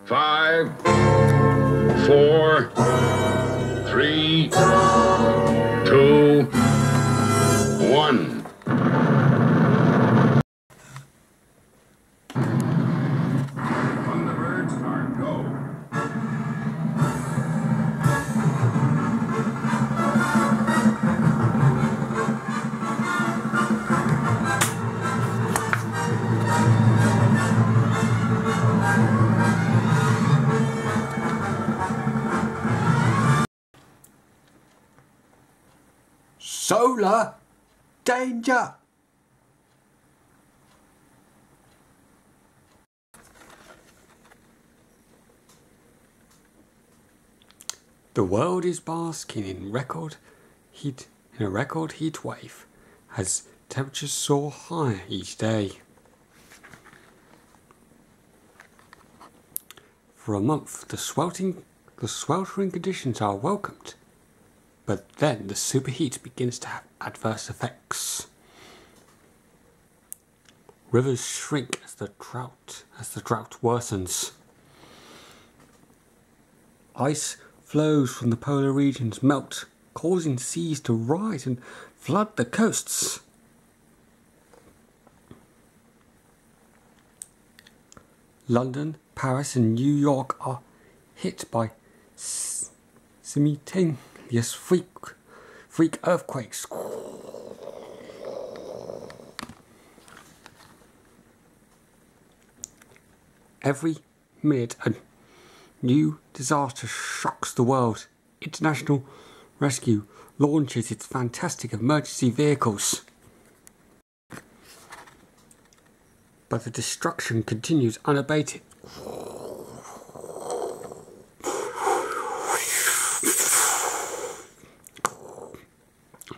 5, 4, 3, 2, 1. Thunderbirds are go. Solar danger! The world is basking in a record heat wave as temperatures soar higher each day. For a month, the sweltering conditions are welcomed. But then the superheat begins to have adverse effects. Rivers shrink as the drought worsens. Ice flows from the polar regions melt, causing seas to rise and flood the coasts. London, Paris and New York are hit by simultaneous freak earthquakes. Every minute a new disaster shocks the world. International Rescue launches its fantastic emergency vehicles. But the destruction continues unabated.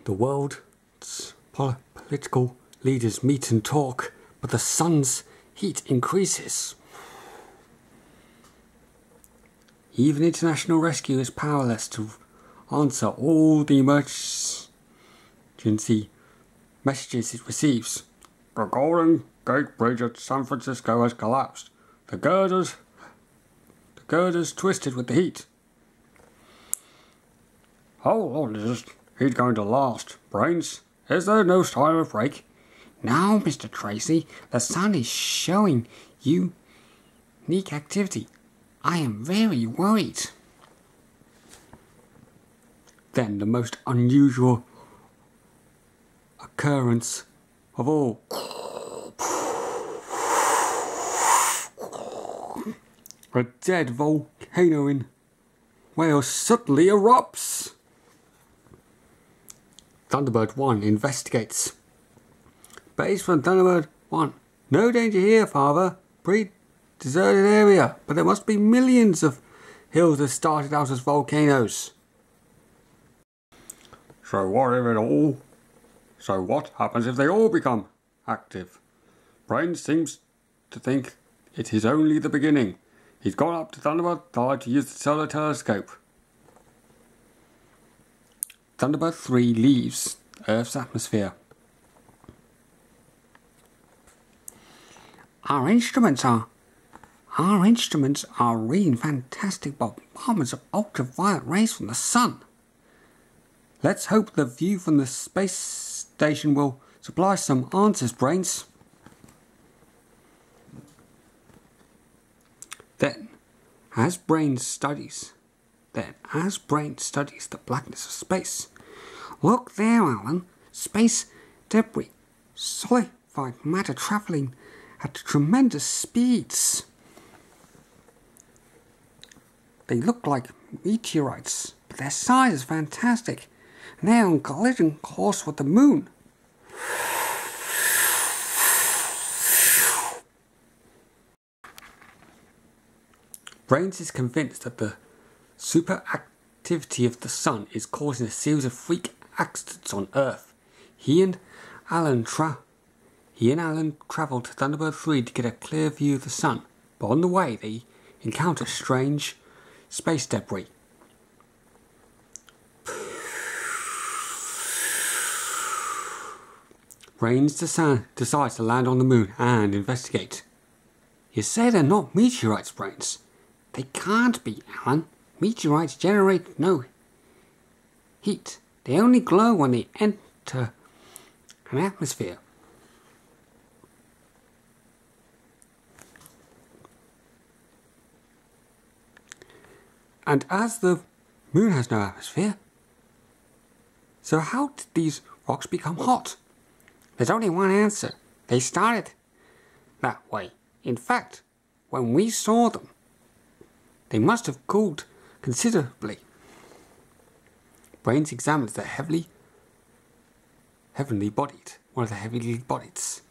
The world's political leaders meet and talk, but the sun's heat increases. Even international rescue is powerless to answer all the emergency messages it receives. The Golden Gate Bridge at San Francisco has collapsed. The girders twisted with the heat. How long is this heat going to last, Brains? Is there no sign of break? Now, Mr. Tracy, the sun is showing unique activity. I am very worried. Then the most unusual occurrence of all. A dead volcano in Wales suddenly erupts. Thunderbird 1 investigates. Base from Thunderbird 1. No danger here, Father. Pretty deserted area, but there must be millions of hills that started out as volcanoes. So what happens if they all become active? Brain seems to think it is only the beginning. He's gone up to Thunderbird 5 to use the solar telescope. Thunderbird 3 leaves Earth's atmosphere. Our instruments are reading fantastic bombardments of ultraviolet rays from the sun. Let's hope the view from the space station will supply some answers, Brains. Then, as Brains studies the blackness of space. Look there, Alan. Space debris. Solidified matter travelling at tremendous speeds. They look like meteorites, but their size is fantastic, and they're on collision course with the moon. Brains is convinced that the superactivity of the sun is causing a series of freak accidents on Earth. He and Alan travelled to Thunderbird 3 to get a clear view of the sun, but on the way they encounter strange space debris. Brains decides to land on the moon and investigate. You say they're not meteorites, Brains? They can't be, Alan. Meteorites generate no heat. They only glow when they enter an atmosphere. And as the moon has no atmosphere, so how did these rocks become hot? There's only one answer. They started that way. In fact, when we saw them, they must have cooled considerably. Brains examines the heavenly bodied, one of the heavily bodieds.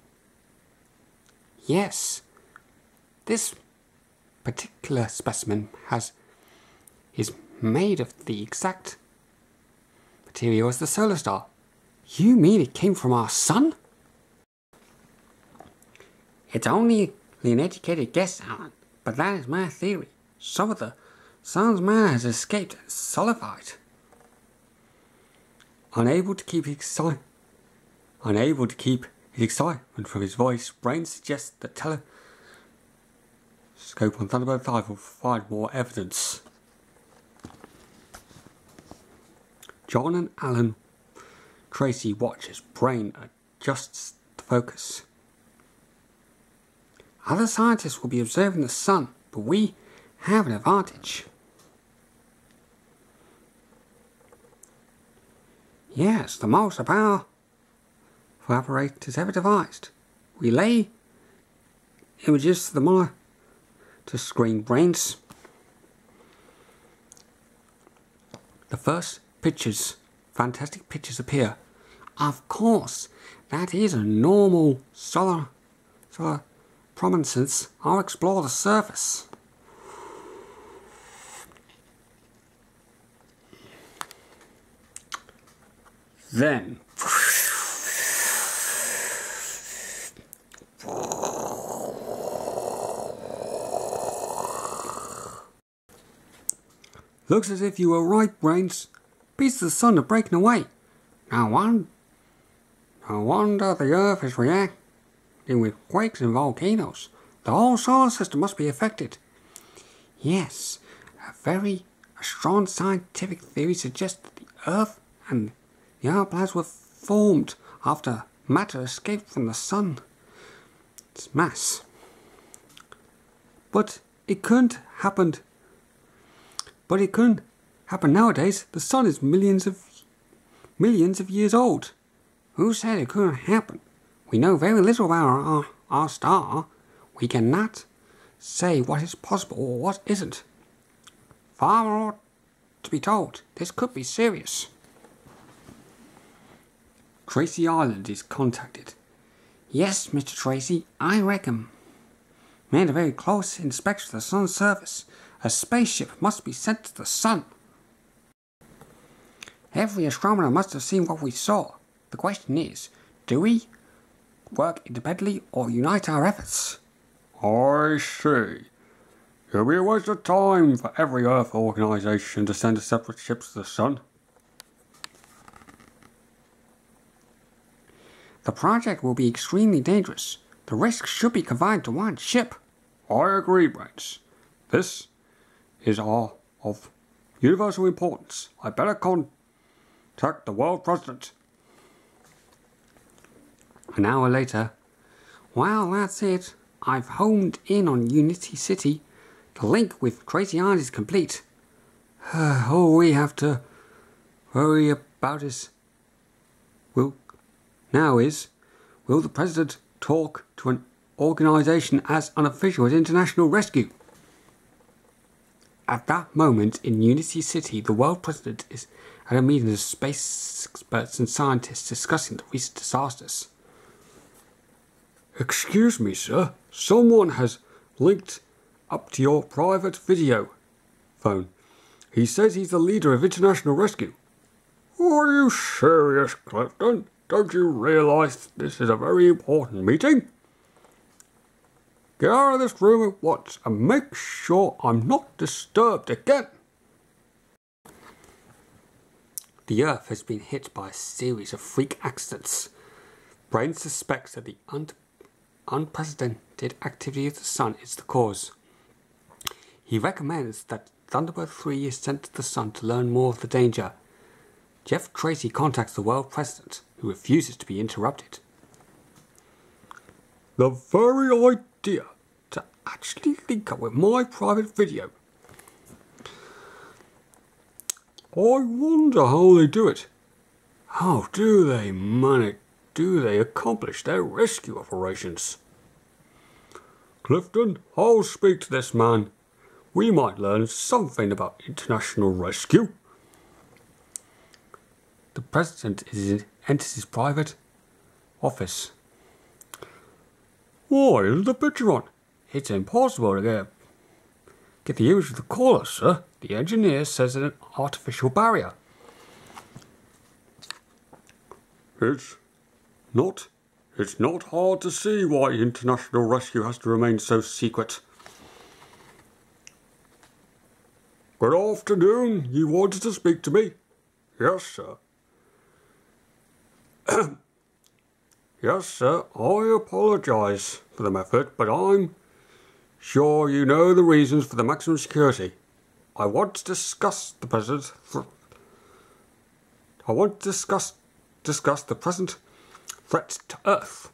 Yes, this particular specimen is made of the exact material as the solar star. You mean it came from our sun? It's only an educated guess, Alan, but that is my theory. Some of the sun's matter has escaped and solidified. Unable to keep his excitement from his voice, Brain suggests that telescope on Thunderbird 5 will provide more evidence. John and Alan Tracy watch as Brain adjusts the focus. Other scientists will be observing the sun, but we have an advantage. Yes, the most powerful apparatus ever devised. We lay images to the monitor screen. Brains. The first pictures, fantastic pictures appear. Of course, that is a normal solar prominence. I'll explore the surface. Then looks as if you were right, Brains. Pieces of the sun are breaking away. No wonder the Earth is reacting with quakes and volcanoes. The whole solar system must be affected. Yes, a very strong scientific theory suggests that the Earth and the other planets were formed after matter escaped from the sun's mass. But it couldn't happen nowadays. The sun is millions of years old. Who said it couldn't happen? We know very little about our star. We cannot say what is possible or what isn't. Far more to be told. This could be serious. Tracy Island is contacted. Yes, Mr. Tracy, I reckon. Made a very close inspection of the sun's surface. A spaceship must be sent to the sun. Every astronomer must have seen what we saw. The question is, do we work independently or unite our efforts? I see. It'll be a waste of time for every Earth organisation to send separate ships to the sun. The project will be extremely dangerous. The risk should be confined to one ship. I agree, Brains. This is of universal importance. I better contact the world president. An hour later. Well, that's it. I've homed in on Unity City. The link with Tracy Island is complete. All we have to worry about will the president talk to an organisation as unofficial as International Rescue? At that moment in Unity City, the world president is at a meeting of space experts and scientists discussing the recent disasters. Excuse me, sir. Someone has linked up to your private video phone. He says he's the leader of International Rescue. Are you serious, Clifton? Don't you realise this is a very important meeting? Get out of this room at once and make sure I'm not disturbed again. The Earth has been hit by a series of freak accidents. Brain suspects that the unprecedented activity of the sun is the cause. He recommends that Thunderbird 3 is sent to the sun to learn more of the danger. Jeff Tracy contacts the world president, who refuses to be interrupted. The very idea to actually link up with my private video. I wonder how they do it. How do they manage? Do they accomplish their rescue operations? Clifton, I'll speak to this man. We might learn something about international rescue. The president enters his private office. Why isn't the picture on? It's impossible to get the image of the caller, sir. The engineer says it's an artificial barrier. It's not hard to see why international rescue has to remain so secret. Good afternoon. You wanted to speak to me? Yes, sir. Yes, sir. I apologise for the method, but I'm sure you know the reasons for the maximum security. I want to discuss the present threat to Earth.